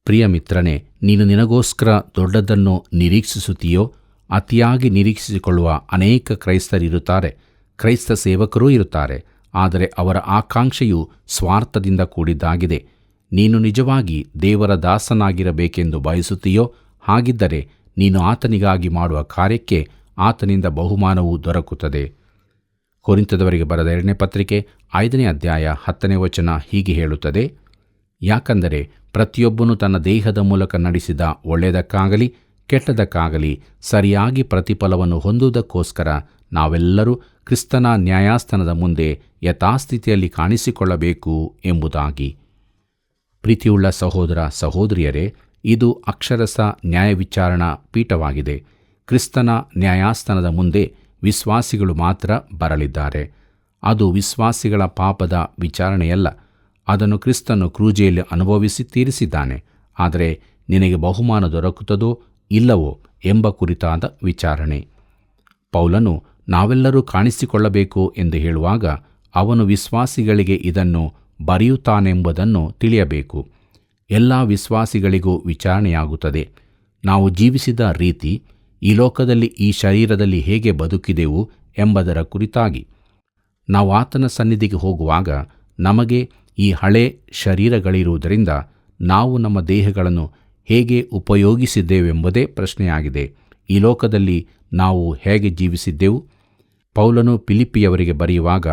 ಪ್ರಿಯ ಮಿತ್ರನೇ, ನೀನು ನಿನಗೋಸ್ಕರ ದೊಡ್ಡದನ್ನು ನಿರೀಕ್ಷಿಸುತ್ತೀಯೋ? ಅತಿಯಾಗಿ ನಿರೀಕ್ಷಿಸಿಕೊಳ್ಳುವ ಅನೇಕ ಕ್ರೈಸ್ತರಿರುತ್ತಾರೆ, ಕ್ರೈಸ್ತ ಸೇವಕರೂ ಇರುತ್ತಾರೆ. ಆದರೆ ಅವರ ಆಕಾಂಕ್ಷೆಯು ಸ್ವಾರ್ಥದಿಂದ ಕೂಡಿದ್ದಾಗಿದೆ. ನೀನು ನಿಜವಾಗಿ ದೇವರ ದಾಸನಾಗಿರಬೇಕೆಂದು ಬಯಸುತ್ತೀಯೋ? ಹಾಗಿದ್ದರೆ ನೀನು ಆತನಿಗಾಗಿ ಮಾಡುವ ಕಾರ್ಯಕ್ಕೆ ಆತನಿಂದ ಬಹುಮಾನವೂ ದೊರಕುತ್ತದೆ. ಕೊರಿಂಥದವರಿಗೆ ಬರೆದ 2ನೇ ಪತ್ರಿಕೆ 5ನೇ ಅಧ್ಯಾಯ 10ನೇ ವಚನ ಹೀಗೆ ಹೇಳುತ್ತದೆ, ಯಾಕಂದರೆ ಪ್ರತಿಯೊಬ್ಬನು ತನ್ನ ದೇಹದ ಮೂಲಕ ನಡೆಸಿದ ಒಳ್ಳೆಯದಕ್ಕಾಗಲಿ ಕೆಟ್ಟದಕ್ಕಾಗಲಿ ಸರಿಯಾಗಿ ಪ್ರತಿಫಲವನ್ನು ಹೊಂದುವುದಕ್ಕೋಸ್ಕರ ನಾವೆಲ್ಲರೂ ಕ್ರಿಸ್ತನ ನ್ಯಾಯಾಸ್ಥಾನದ ಮುಂದೆ ಯಥಾಸ್ಥಿತಿಯಲ್ಲಿ ಕಾಣಿಸಿಕೊಳ್ಳಬೇಕು ಎಂಬುದಾಗಿ. ಪ್ರೀತಿಯುಳ್ಳ ಸಹೋದರ ಸಹೋದರಿಯರೇ, ಇದು ಅಕ್ಷರಸ ನ್ಯಾಯವಿಚಾರಣಾ ಪೀಠವಾಗಿದೆ. ಕ್ರಿಸ್ತನ ನ್ಯಾಯಾಸ್ಥಾನದ ಮುಂದೆ ವಿಶ್ವಾಸಿಗಳು ಮಾತ್ರ ಬರಲಿದ್ದಾರೆ. ಅದು ವಿಶ್ವಾಸಿಗಳ ಪಾಪದ ವಿಚಾರಣೆಯಲ್ಲ. ಅದನ್ನು ಕ್ರಿಸ್ತನು ಕ್ರೂಜೆಯಲ್ಲಿ ಅನುಭವಿಸಿ ತೀರಿಸಿದ್ದಾನೆ. ಆದರೆ ನಿನಗೆ ಬಹುಮಾನ ದೊರಕುತ್ತದೋ ಇಲ್ಲವೋ ಎಂಬ ಕುರಿತಾದ ವಿಚಾರಣೆ. ಪೌಲನು ನಾವೆಲ್ಲರೂ ಕಾಣಿಸಿಕೊಳ್ಳಬೇಕು ಎಂದು ಹೇಳುವಾಗ ಅವನು ವಿಶ್ವಾಸಿಗಳಿಗೆ ಇದನ್ನು ಬರೆಯುತ್ತಾನೆಂಬುದನ್ನು ತಿಳಿಯಬೇಕು. ಎಲ್ಲ ವಿಶ್ವಾಸಿಗಳಿಗೂ ವಿಚಾರಣೆಯಾಗುತ್ತದೆ. ನಾವು ಜೀವಿಸಿದ ರೀತಿ, ಈ ಲೋಕದಲ್ಲಿ ಈ ಶರೀರದಲ್ಲಿ ಹೇಗೆ ಬದುಕಿದೆವು ಎಂಬುದರ ಕುರಿತಾಗಿ. ನಾವು ಆತನ ಸನ್ನಿಧಿಗೆ ಹೋಗುವಾಗ ನಮಗೆ ಈ ಹಳೆ ಶರೀರಗಳಿರುವುದರಿಂದ ನಾವು ನಮ್ಮ ದೇಹಗಳನ್ನು ಹೇಗೆ ಉಪಯೋಗಿಸಿದ್ದೇವೆಂಬುದೇ ಪ್ರಶ್ನೆಯಾಗಿದೆ. ಈ ಲೋಕದಲ್ಲಿ ನಾವು ಹೇಗೆ ಜೀವಿಸಿದ್ದೆವು? ಪೌಲನು ಫಿಲಿಪ್ಪಿಯವರಿಗೆ ಬರೆಯುವಾಗ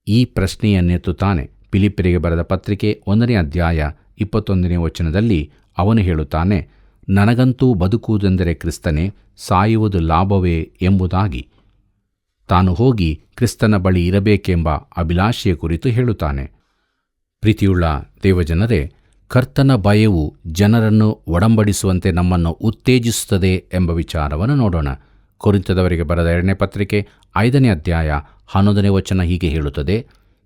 ಈ ಪ್ರಶ್ನೆಯನ್ನೆತ್ತುತ್ತಾನೆ. ಫಿಲಿಪ್ಪಿಯರಿಗೆ ಬರೆದ ಪತ್ರಿಕೆ 1ನೇ ಅಧ್ಯಾಯ 21ನೇ ವಚನದಲ್ಲಿ ಅವನು ಹೇಳುತ್ತಾನೆ, ನನಗಂತೂ ಬದುಕುವುದೆಂದರೆ ಕ್ರಿಸ್ತನೇ, ಸಾಯುವುದು ಲಾಭವೇ ಎಂಬುದಾಗಿ. ತಾನು ಹೋಗಿ ಕ್ರಿಸ್ತನ ಬಳಿ ಇರಬೇಕೆಂಬ ಅಭಿಲಾಷೆಯ ಕುರಿತು ಹೇಳುತ್ತಾನೆ. ಪ್ರೀತಿಯುಳ್ಳ ದೇವಜನರೇ, ಕರ್ತನ ಭಯವು ಜನರನ್ನು ಒಡಂಬಡಿಸುವಂತೆ ನಮ್ಮನ್ನು ಉತ್ತೇಜಿಸುತ್ತದೆ ಎಂಬ ವಿಚಾರವನ್ನು ನೋಡೋಣ. ಕೊರಿಂಥದವರಿಗೆ ಬರೆದ 2ನೇ ಪತ್ರಿಕೆ 5ನೇ ಅಧ್ಯಾಯ 11ನೇ ವಚನ ಹೀಗೆ ಹೇಳುತ್ತದೆ,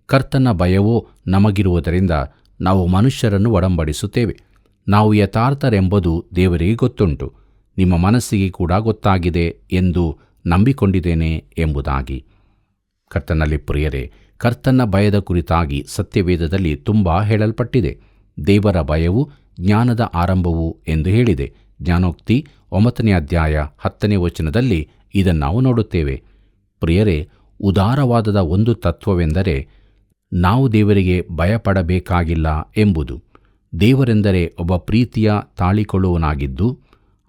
ಕರ್ತನ ಭಯವೂ ನಮಗಿರುವುದರಿಂದ ನಾವು ಮನುಷ್ಯರನ್ನು ಒಡಂಬಡಿಸುತ್ತೇವೆ. ನಾವು ಯಥಾರ್ಥರೆಂಬುದು ದೇವರಿಗೆ ಗೊತ್ತುಂಟು, ನಿಮ್ಮ ಮನಸ್ಸಿಗೆ ಕೂಡ ಗೊತ್ತಾಗಿದೆ ಎಂದು ನಂಬಿಕೊಂಡಿದ್ದೇನೆ ಎಂಬುದಾಗಿ. ಕರ್ತನಲ್ಲಿ ಪ್ರಿಯರೇ, ಕರ್ತನ ಭಯದ ಕುರಿತಾಗಿ ಸತ್ಯವೇದದಲ್ಲಿ ತುಂಬ ಹೇಳಲ್ಪಟ್ಟಿದೆ. ದೇವರ ಭಯವು ಜ್ಞಾನದ ಆರಂಭವು ಎಂದು ಹೇಳಿದೆ. ಜ್ಞಾನೋಕ್ತಿ 9ನೇ ಅಧ್ಯಾಯ 10ನೇ ವಚನದಲ್ಲಿ ಇದನ್ನು ನಾವು ನೋಡುತ್ತೇವೆ. ಪ್ರಿಯರೇ, ಉದಾರವಾದದ ಒಂದು ತತ್ವವೆಂದರೆ ನಾವು ದೇವರಿಗೆ ಭಯಪಡಬೇಕಾಗಿಲ್ಲ ಎಂಬುದು. ದೇವರೆಂದರೆ ಒಬ್ಬ ಪ್ರೀತಿಯ ತಾಳಿಕೊಳ್ಳುವನಾಗಿದ್ದು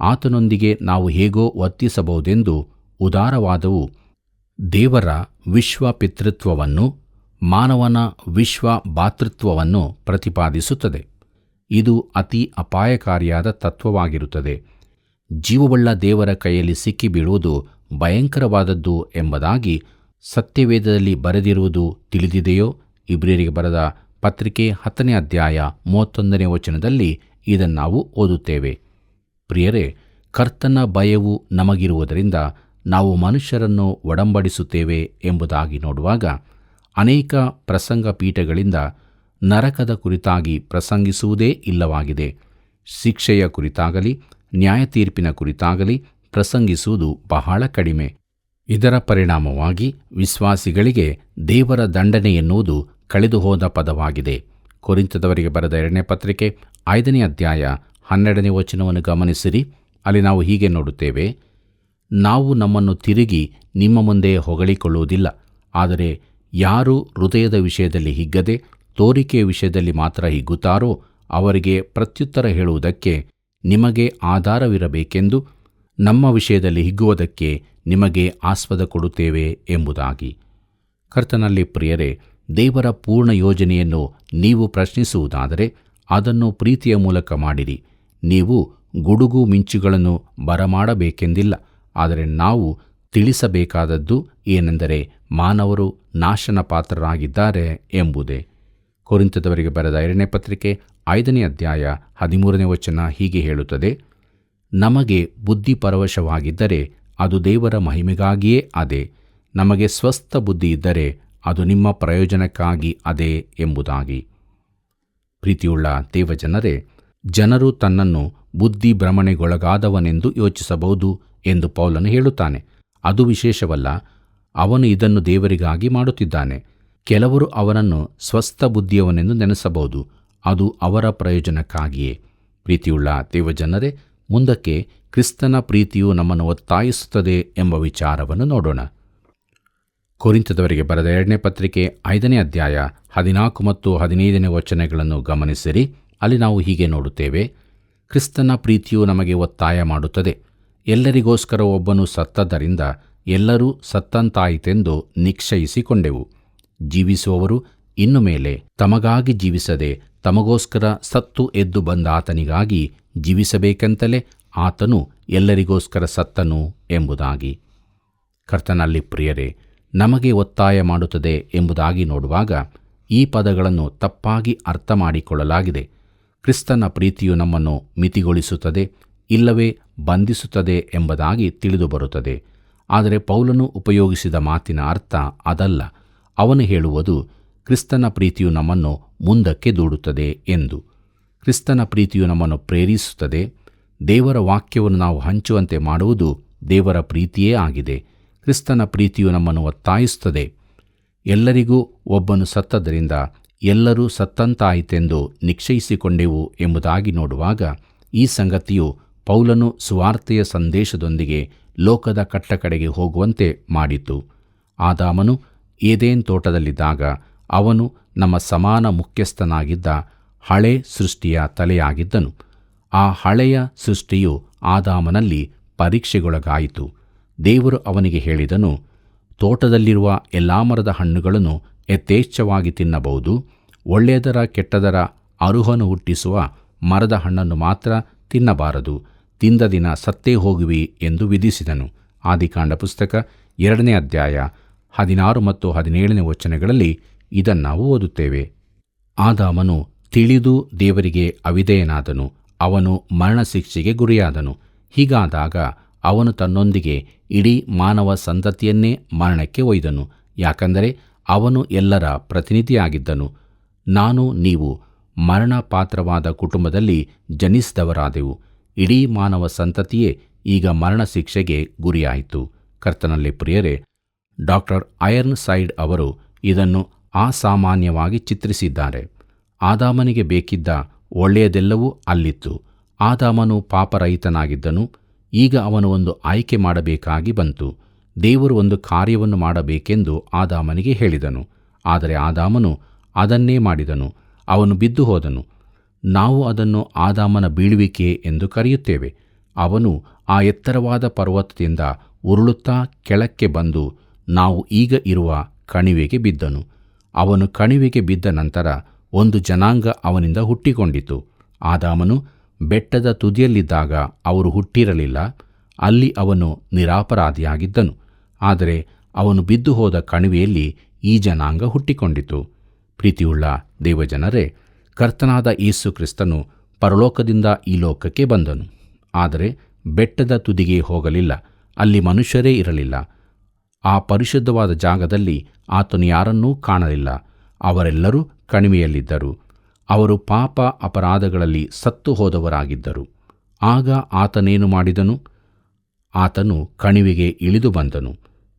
ಆತನೊಂದಿಗೆ ನಾವು ಹೇಗೋ ವರ್ತಿಸಬಹುದೆಂದು ಉದಾರವಾದವು ದೇವರ ವಿಶ್ವ ಪಿತೃತ್ವವನ್ನು, ಮಾನವನ ವಿಶ್ವ ಭಾತೃತ್ವವನ್ನು ಪ್ರತಿಪಾದಿಸುತ್ತದೆ. ಇದು ಅತಿ ಅಪಾಯಕಾರಿಯಾದ ತತ್ವವಾಗಿರುತ್ತದೆ. ಜೀವವುಳ್ಳ ದೇವರ ಕೈಯಲ್ಲಿ ಸಿಕ್ಕಿಬೀಳುವುದು ಭಯಂಕರವಾದದ್ದು ಎಂಬುದಾಗಿ ಸತ್ಯವೇದದಲ್ಲಿ ಬರೆದಿರುವುದು ತಿಳಿದಿದೆಯೋ? ಇಬ್ರಿಯರಿಗೆ ಬರೆದ ಪತ್ರಿಕೆ 10ನೇ ಅಧ್ಯಾಯ 31ನೇ ವಚನದಲ್ಲಿ ಇದನ್ನು ನಾವು ಓದುತ್ತೇವೆ. ಪ್ರಿಯರೇ, ಕರ್ತನ ಭಯವು ನಮಗಿರುವುದರಿಂದ ನಾವು ಮನುಷ್ಯರನ್ನು ಒಡಂಬಡಿಸುತ್ತೇವೆ ಎಂಬುದಾಗಿ ನೋಡುವಾಗ ಅನೇಕ ಪ್ರಸಂಗ ಪೀಠಗಳಿಂದ ನರಕದ ಕುರಿತಾಗಿ ಪ್ರಸಂಗಿಸುವುದೇ ಇಲ್ಲವಾಗಿದೆ. ಶಿಕ್ಷೆಯ ಕುರಿತಾಗಲಿ ನ್ಯಾಯತೀರ್ಪಿನ ಕುರಿತಾಗಲಿ ಪ್ರಸಂಗಿಸುವುದು ಬಹಳ ಕಡಿಮೆ. ಇದರ ಪರಿಣಾಮವಾಗಿ ವಿಶ್ವಾಸಿಗಳಿಗೆ ದೇವರ ದಂಡನೆ ಎನ್ನುವುದು ಕಳೆದು ಹೋದ ಪದವಾಗಿದೆ. ಕೊರಿಂಥದವರಿಗೆ ಬರೆದ 2ನೇ ಪತ್ರಿಕೆ 5ನೇ ಅಧ್ಯಾಯ 12ನೇ ವಚನವನ್ನು ಗಮನಿಸಿರಿ. ಅಲ್ಲಿ ನಾವು ಹೀಗೆ ನೋಡುತ್ತೇವೆ, ನಾವು ನಮ್ಮನ್ನು ತಿರುಗಿ ನಿಮ್ಮ ಮುಂದೆ ಹೊಗಳಿಕೊಳ್ಳುವುದಿಲ್ಲ, ಆದರೆ ಯಾರು ಹೃದಯದ ವಿಷಯದಲ್ಲಿ ಹಿಗ್ಗದೆ ತೋರಿಕೆಯ ವಿಷಯದಲ್ಲಿ ಮಾತ್ರ ಹಿಗ್ಗುತ್ತಾರೋ ಅವರಿಗೆ ಪ್ರತ್ಯುತ್ತರ ಹೇಳುವುದಕ್ಕೆ ನಿಮಗೆ ಆಧಾರವಿರಬೇಕೆಂದು ನಮ್ಮ ವಿಷಯದಲ್ಲಿ ಹಿಗ್ಗುವುದಕ್ಕೆ ನಿಮಗೆ ಆಸ್ಪದ ಕೊಡುತ್ತೇವೆ ಎಂಬುದಾಗಿ. ಕರ್ತನಲ್ಲಿ ಪ್ರಿಯರೇ, ದೇವರ ಪೂರ್ಣ ಯೋಜನೆಯನ್ನು ನೀವು ಪ್ರಶ್ನಿಸುವುದಾದರೆ ಅದನ್ನು ಪ್ರೀತಿಯ ಮೂಲಕ ಮಾಡಿರಿ. ನೀವು ಗುಡುಗು ಮಿಂಚುಗಳನ್ನು ಬರಮಾಡಬೇಕೆಂದಿಲ್ಲ, ಆದರೆ ನಾವು ತಿಳಿಸಬೇಕಾದದ್ದು ಏನೆಂದರೆ ಮಾನವರು ನಾಶನ ಪಾತ್ರರಾಗಿದ್ದಾರೆ ಎಂಬುದೇ. ಕೊರಿಂಥದವರಿಗೆ ಬರೆದ 2ನೇ ಪತ್ರಿಕೆ 5ನೇ ಅಧ್ಯಾಯ 13ನೇ ವಚನ ಹೀಗೆ ಹೇಳುತ್ತದೆ, ನಮಗೆ ಬುದ್ಧಿ ಪರವಶವಾಗಿದ್ದರೆ ಅದು ದೇವರ ಮಹಿಮೆಗಾಗಿಯೇ ಅದೇ, ನಮಗೆ ಸ್ವಸ್ಥ ಬುದ್ಧಿ ಇದ್ದರೆ ಅದು ನಿಮ್ಮ ಪ್ರಯೋಜನಕ್ಕಾಗಿ ಅದೇ ಎಂಬುದಾಗಿ. ಪ್ರೀತಿಯುಳ್ಳ ದೇವಜನರೇ, ಜನರು ತನ್ನನ್ನು ಬುದ್ಧಿ ಭ್ರಮಣೆಗೊಳಗಾದವನೆಂದು ಯೋಚಿಸಬಹುದು ಎಂದು ಪೌಲನು ಹೇಳುತ್ತಾನೆ. ಅದು ವಿಶೇಷವಲ್ಲ, ಅವನು ಇದನ್ನು ದೇವರಿಗಾಗಿ ಮಾಡುತ್ತಿದ್ದಾನೆ. ಕೆಲವರು ಅವನನ್ನು ಸ್ವಸ್ಥ ಬುದ್ಧಿಯವನೆಂದು ನೆನೆಸಬಹುದು, ಅದು ಅವರ ಪ್ರಯೋಜನಕ್ಕಾಗಿಯೇ. ಪ್ರೀತಿಯುಳ್ಳ ದೇವಜನರೇ, ಮುಂದಕ್ಕೆ ಕ್ರಿಸ್ತನ ಪ್ರೀತಿಯು ನಮ್ಮನ್ನು ಒತ್ತಾಯಿಸುತ್ತದೆ ಎಂಬ ವಿಚಾರವನ್ನು ನೋಡೋಣ. ಕೊರಿಂಥದವರಿಗೆ ಬರೆದ 2ನೇ ಪತ್ರಿಕೆ 5ನೇ ಅಧ್ಯಾಯ 14 ಮತ್ತು 15ನೇ ವಚನಗಳನ್ನು ಗಮನಿಸಿರಿ. ಅಲ್ಲಿ ನಾವು ಹೀಗೆ ನೋಡುತ್ತೇವೆ, ಕ್ರಿಸ್ತನ ಪ್ರೀತಿಯು ನಮಗೆ ಒತ್ತಾಯ ಮಾಡುತ್ತದೆ. ಎಲ್ಲರಿಗೋಸ್ಕರ ಒಬ್ಬನು ಸತ್ತದ್ದರಿಂದ ಎಲ್ಲರೂ ಸತ್ತಂತಾಯಿತೆಂದು ನಿಶ್ಚಯಿಸಿಕೊಂಡೆವು. ಜೀವಿಸುವವರು ಇನ್ನು ಮೇಲೆ ತಮಗಾಗಿ ಜೀವಿಸದೆ ತಮಗೋಸ್ಕರ ಸತ್ತು ಎದ್ದು ಬಂದ ಆತನಿಗಾಗಿ ಜೀವಿಸಬೇಕೆಂತಲೇ ಆತನು ಎಲ್ಲರಿಗೋಸ್ಕರ ಸತ್ತನು ಎಂಬುದಾಗಿ. ಕರ್ತನಲ್ಲಿ ಪ್ರಿಯರೇ, ನಮಗೆ ಒತ್ತಾಯ ಮಾಡುತ್ತದೆ ಎಂಬುದಾಗಿ ನೋಡುವಾಗ ಈ ಪದಗಳನ್ನು ತಪ್ಪಾಗಿ ಅರ್ಥ ಮಾಡಿಕೊಳ್ಳಲಾಗಿದೆ. ಕ್ರಿಸ್ತನ ಪ್ರೀತಿಯು ನಮ್ಮನ್ನು ಮಿತಿಗೊಳಿಸುತ್ತದೆ, ಇಲ್ಲವೇ ಬಂಧಿಸುತ್ತದೆ ಎಂಬುದಾಗಿ ತಿಳಿದುಬರುತ್ತದೆ. ಆದರೆ ಪೌಲನು ಉಪಯೋಗಿಸಿದ ಮಾತಿನ ಅರ್ಥ ಅದಲ್ಲ. ಅವನು ಹೇಳುವುದು ಕ್ರಿಸ್ತನ ಪ್ರೀತಿಯು ನಮ್ಮನ್ನು ಮುಂದಕ್ಕೆ ದೂಡುತ್ತದೆ ಎಂದು. ಕ್ರಿಸ್ತನ ಪ್ರೀತಿಯು ನಮ್ಮನ್ನು ಪ್ರೇರಿಸುತ್ತದೆ. ದೇವರ ವಾಕ್ಯವನ್ನು ನಾವು ಹಂಚುವಂತೆ ಮಾಡುವುದು ದೇವರ ಪ್ರೀತಿಯೇ ಆಗಿದೆ. ಕ್ರಿಸ್ತನ ಪ್ರೀತಿಯು ನಮ್ಮನ್ನು ಒತ್ತಾಯಿಸುತ್ತದೆ. ಎಲ್ಲರಿಗೂ ಒಬ್ಬನು ಸತ್ತದ್ದರಿಂದ ಎಲ್ಲರೂ ಸತ್ತಂತಾಯಿತೆಂದು ನಿಶ್ಚಯಿಸಿಕೊಂಡೆವು ಎಂಬುದಾಗಿ ನೋಡುವಾಗ ಈ ಸಂಗತಿಯು ಪೌಲನು ಸುವಾರ್ತೆಯ ಸಂದೇಶದೊಂದಿಗೆ ಲೋಕದ ಕಟ್ಟಕಡೆಗೆ ಹೋಗುವಂತೆ ಮಾಡಿತು. ಆದಾಮನು ಏದೇನ್ ತೋಟದಲ್ಲಿದ್ದಾಗ ಅವನು ನಮ್ಮ ಸಮಾನ ಮುಖ್ಯಸ್ಥನಾಗಿದ್ದ ಹಳೆ ಸೃಷ್ಟಿಯ ತಲೆಯಾಗಿದ್ದನು. ಆ ಹಳೆಯ ಸೃಷ್ಟಿಯು ಆದಾಮನಲ್ಲಿ ಪರೀಕ್ಷೆಗೊಳಗಾಯಿತು. ದೇವರು ಅವನಿಗೆ ಹೇಳಿದನು, ತೋಟದಲ್ಲಿರುವ ಎಲ್ಲಾ ಮರದ ಹಣ್ಣುಗಳನ್ನು ಯಥೇಚ್ಛವಾಗಿ ತಿನ್ನಬಹುದು, ಒಳ್ಳೆಯದರ ಕೆಟ್ಟದರ ಅರುಹನ್ನು ಹುಟ್ಟಿಸುವ ಮರದ ಹಣ್ಣನ್ನು ಮಾತ್ರ ತಿನ್ನಬಾರದು, ತಿಂದ ದಿನ ಸತ್ತೇ ಹೋಗುವಿ ಎಂದು ವಿಧಿಸಿದನು. ಆದಿಕಾಂಡ ಪುಸ್ತಕ 2ನೇ ಅಧ್ಯಾಯ 16 ಮತ್ತು 17ನೇ ವಚನಗಳಲ್ಲಿ ಇದನ್ನು ನಾವು ಓದುತ್ತೇವೆ. ಆದಾಮನು ತಿಳಿದು ದೇವರಿಗೆ ಅವಿಧೇಯನಾದನು. ಅವನು ಮರಣಶಿಕ್ಷೆಗೆ ಗುರಿಯಾದನು. ಹೀಗಾದಾಗ ಅವನು ತನ್ನೊಂದಿಗೆ ಇಡೀ ಮಾನವ ಸಂತತಿಯನ್ನೇ ಮರಣಕ್ಕೆ ಒಯ್ದನು. ಯಾಕಂದರೆ ಅವನು ಎಲ್ಲರ ಪ್ರತಿನಿಧಿಯಾಗಿದ್ದನು. ನಾನು ನೀವು ಮರಣ ಪಾತ್ರವಾದ ಕುಟುಂಬದಲ್ಲಿ ಜನಿಸಿದವರಾದೆವು. ಇಡೀ ಮಾನವ ಸಂತತಿಯೇ ಈಗ ಮರಣ ಶಿಕ್ಷೆಗೆ ಗುರಿಯಾಯಿತು. ಕರ್ತನಲ್ಲಿ ಪ್ರಿಯರೇ, ಡಾಕ್ಟರ್ ಐರನ್ ಸೈಡ್ ಅವರು ಇದನ್ನು ಅಸಾಮಾನ್ಯವಾಗಿ ಚಿತ್ರಿಸಿದ್ದಾರೆ. ಆದಾಮನಿಗೆ ಬೇಕಿದ್ದ ಒಳ್ಳೆಯದೆಲ್ಲವೂ ಅಲ್ಲಿತ್ತು. ಆದಾಮನು ಪಾಪರಹಿತನಾಗಿದ್ದನು. ಈಗ ಅವನು ಒಂದು ಆಯ್ಕೆ ಮಾಡಬೇಕಾಗಿ ಬಂತು. ದೇವರು ಒಂದು ಕಾರ್ಯವನ್ನು ಮಾಡಬೇಕೆಂದು ಆದಾಮನಿಗೆ ಹೇಳಿದನು. ಆದರೆ ಆದಾಮನು ಅದನ್ನೇ ಮಾಡಿದನು. ಅವನು ಬಿದ್ದು ಹೋದನು. ನಾವು ಅದನ್ನು ಆದಾಮನ ಬೀಳುವಿಕೆ ಎಂದು ಕರೆಯುತ್ತೇವೆ. ಅವನು ಆ ಎತ್ತರವಾದ ಪರ್ವತದಿಂದ ಉರುಳುತ್ತಾ ಕೆಳಕ್ಕೆ ಬಂದು ನಾವು ಈಗ ಇರುವ ಕಣಿವೆಗೆ ಬಿದ್ದನು. ಅವನು ಕಣಿವೆಗೆ ಬಿದ್ದ ನಂತರ ಒಂದು ಜನಾಂಗ ಅವನಿಂದ ಹುಟ್ಟಿಕೊಂಡಿತು. ಆದಾಮನು ಬೆಟ್ಟದ ತುದಿಯಲ್ಲಿದ್ದಾಗ ಅವರು ಹುಟ್ಟಿರಲಿಲ್ಲ. ಅಲ್ಲಿ ಅವನು ನಿರಪರಾಧಿಯಾಗಿದ್ದನು. ಆದರೆ ಅವನು ಬಿದ್ದು ಹೋದ ಕಣಿವೆಯಲ್ಲಿ ಈ ಜನಾಂಗ ಹುಟ್ಟಿಕೊಂಡಿತು. ಪ್ರೀತಿಯುಳ್ಳ ದೇವಜನರೇ, ಕರ್ತನಾದ ಯೇಸು ಕ್ರಿಸ್ತನು ಪರಲೋಕದಿಂದ ಈ ಲೋಕಕ್ಕೆ ಬಂದನು. ಆದರೆ ಬೆಟ್ಟದ ತುದಿಗೆ ಹೋಗಲಿಲ್ಲ. ಅಲ್ಲಿ ಮನುಷ್ಯರೇ ಇರಲಿಲ್ಲ. ಆ ಪರಿಶುದ್ಧವಾದ ಜಾಗದಲ್ಲಿ ಆತನು ಯಾರನ್ನೂ ಕಾಣಲಿಲ್ಲ. ಅವರೆಲ್ಲರೂ ಕಣಿವೆಯಲ್ಲಿದ್ದರು. ಅವರು ಪಾಪ ಅಪರಾಧಗಳಲ್ಲಿ ಸತ್ತು ಹೋದವರಾಗಿದ್ದರು. ಆಗ ಆತನೇನು ಮಾಡಿದನು? ಆತನು ಕಣಿವೆಗೆ ಇಳಿದು ಬಂದನು.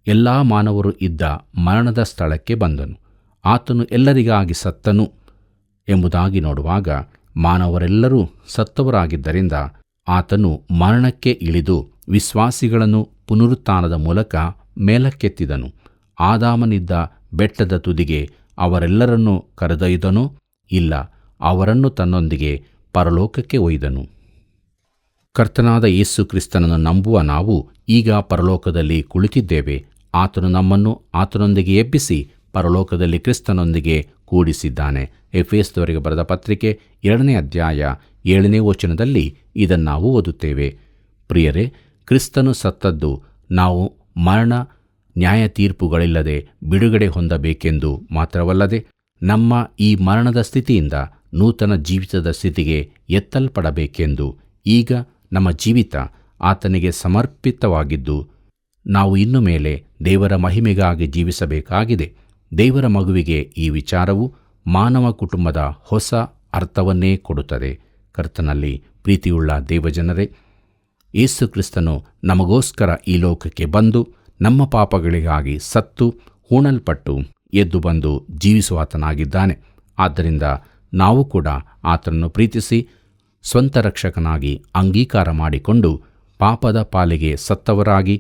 ಎಲ್ಲ ಮಾನವರು ಇದ್ದ ಮರಣದ ಸ್ಥಳಕ್ಕೆ ಬಂದನು. ಆತನು ಎಲ್ಲರಿಗಾಗಿ ಸತ್ತನು ಎಂಬುದಾಗಿ ನೋಡುವಾಗ ಮಾನವರೆಲ್ಲರೂ ಸತ್ತವರಾಗಿದ್ದರಿಂದ ಆತನು ಮರಣಕ್ಕೆ ಇಳಿದು ವಿಶ್ವಾಸಿಗಳನ್ನು ಪುನರುತ್ಥಾನದ ಮೂಲಕ ಮೇಲಕ್ಕೆತ್ತಿದನು. ಆದಾಮನಿದ್ದ ಬೆಟ್ಟದ ತುದಿಗೆ ಅವರೆಲ್ಲರನ್ನೂ ಕರೆದೊಯ್ದನೋ? ಇಲ್ಲ, ಅವರನ್ನು ತನ್ನೊಂದಿಗೆ ಪರಲೋಕಕ್ಕೆ ಒಯ್ದನು. ಕರ್ತನಾದ ಯೇಸು ಕ್ರಿಸ್ತನನ್ನು ನಂಬುವ ನಾವು ಈಗ ಪರಲೋಕದಲ್ಲಿ ಕುಳಿತಿದ್ದೇವೆ. ಆತನು ನಮ್ಮನ್ನು ಆತನೊಂದಿಗೆ ಎಬ್ಬಿಸಿ ಪರಲೋಕದಲ್ಲಿ ಕ್ರಿಸ್ತನೊಂದಿಗೆ ಕೂಡಿಸಿದ್ದಾನೆ. ಎಫೆಸದವರಿಗೆ ಬರೆದ ಪತ್ರಿಕೆ 2ನೇ ಅಧ್ಯಾಯ 7ನೇ ವಚನದಲ್ಲಿ ಇದನ್ನು ನಾವು ಓದುತ್ತೇವೆ. ಪ್ರಿಯರೇ, ಕ್ರಿಸ್ತನು ಸತ್ತದ್ದು ನಾವು ಮರಣ ನ್ಯಾಯ ತೀರ್ಪುಗಳಿಲ್ಲದೆ ಬಿಡುಗಡೆ ಹೊಂದಬೇಕೆಂದು ಮಾತ್ರವಲ್ಲದೆ ನಮ್ಮ ಈ ಮರಣದ ಸ್ಥಿತಿಯಿಂದ ನೂತನ ಜೀವಿತದ ಸ್ಥಿತಿಗೆ ಎತ್ತಲ್ಪಡಬೇಕೆಂದು. ಈಗ ನಮ್ಮ ಜೀವಿತ ಆತನಿಗೆ ಸಮರ್ಪಿತವಾಗಿದ್ದು ನಾವು ಇನ್ನು ಮೇಲೆ ದೇವರ ಮಹಿಮೆಗಾಗಿ ಜೀವಿಸಬೇಕಾಗಿದೆ. ದೇವರ ಮಗುವಿಗೆ ಈ ವಿಚಾರವು ಮಾನವ ಕುಟುಂಬದ ಹೊಸ ಅರ್ಥವನ್ನೇ ಕೊಡುತ್ತದೆ. ಕರ್ತನಲ್ಲಿ ಪ್ರೀತಿಯುಳ್ಳ ದೇವಜನರೇ, ಯೇಸು ಕ್ರಿಸ್ತನು ನಮಗೋಸ್ಕರ ಈ ಲೋಕಕ್ಕೆ ಬಂದು ನಮ್ಮ ಪಾಪಗಳಿಗಾಗಿ ಸತ್ತು ಹೂಣಲ್ಪಟ್ಟು ಎದ್ದು ಬಂದು ಜೀವಿಸುವಾತನಾಗಿದ್ದಾನೆ. ಆದ್ದರಿಂದ ನಾವು ಕೂಡ ಆತನನ್ನು ಪ್ರೀತಿಸಿ ಸ್ವಂತ ರಕ್ಷಕನಾಗಿ ಅಂಗೀಕಾರ ಮಾಡಿಕೊಂಡು ಪಾಪದ ಪಾಲಿಗೆ ಸತ್ತವರಾಗಿ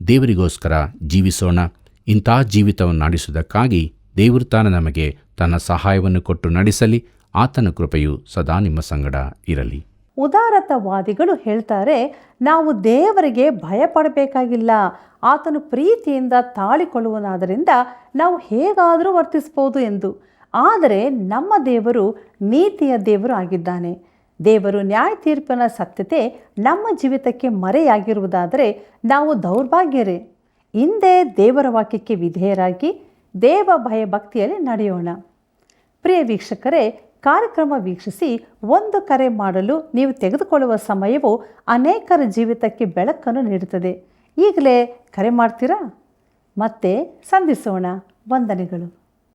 ದೇವರಿಗೋಸ್ಕರ ಜೀವಿಸೋಣ. ಇಂಥ ಜೀವಿತವನ್ನು ನಡೆಸುವುದಕ್ಕಾಗಿ ದೇವರು ತಾನು ನಮಗೆ ತನ್ನ ಸಹಾಯವನ್ನು ಕೊಟ್ಟು ನಡೆಸಲಿ. ಆತನ ಕೃಪೆಯು ಸದಾ ನಿಮ್ಮ ಸಂಗಡ ಇರಲಿ. ಉದಾರತವಾದಿಗಳು ಹೇಳ್ತಾರೆ, ನಾವು ದೇವರಿಗೆ ಭಯಪಡಬೇಕಾಗಿಲ್ಲ, ಆತನು ಪ್ರೀತಿಯಿಂದ ತಾಳಿಕೊಳ್ಳುವನಾದ್ದರಿಂದ ನಾವು ಹೇಗಾದರೂ ವರ್ತಿಸ್ಬೋದು ಎಂದು. ಆದರೆ ನಮ್ಮ ದೇವರು ನೀತಿಯ ದೇವರು ಆಗಿದ್ದಾನೆ. ದೇವರು ನ್ಯಾಯ ತೀರ್ಪಿನ ಸತ್ಯತೆ ನಮ್ಮ ಜೀವಿತಕ್ಕೆ ಮರೆಯಾಗಿರುವುದಾದರೆ ನಾವು ದೌರ್ಭಾಗ್ಯರೇ. ಹಿಂದೆ ದೇವರ ವಾಕ್ಯಕ್ಕೆ ವಿಧೇಯರಾಗಿ ದೇವ ಭಯ ಭಕ್ತಿಯಲ್ಲಿ ನಡೆಯೋಣ. ಪ್ರಿಯ ವೀಕ್ಷಕರೇ, ಕಾರ್ಯಕ್ರಮ ವೀಕ್ಷಿಸಿ ಒಂದು ಕರೆ ಮಾಡಲು ನೀವು ತೆಗೆದುಕೊಳ್ಳುವ ಸಮಯವು ಅನೇಕರ ಜೀವಿತಕ್ಕೆ ಬೆಳಕನ್ನು ನೀಡುತ್ತದೆ. ಈಗಲೇ ಕರೆ ಮಾಡ್ತೀರಾ? ಮತ್ತೆ ಸಂಧಿಸೋಣ. ವಂದನೆಗಳು.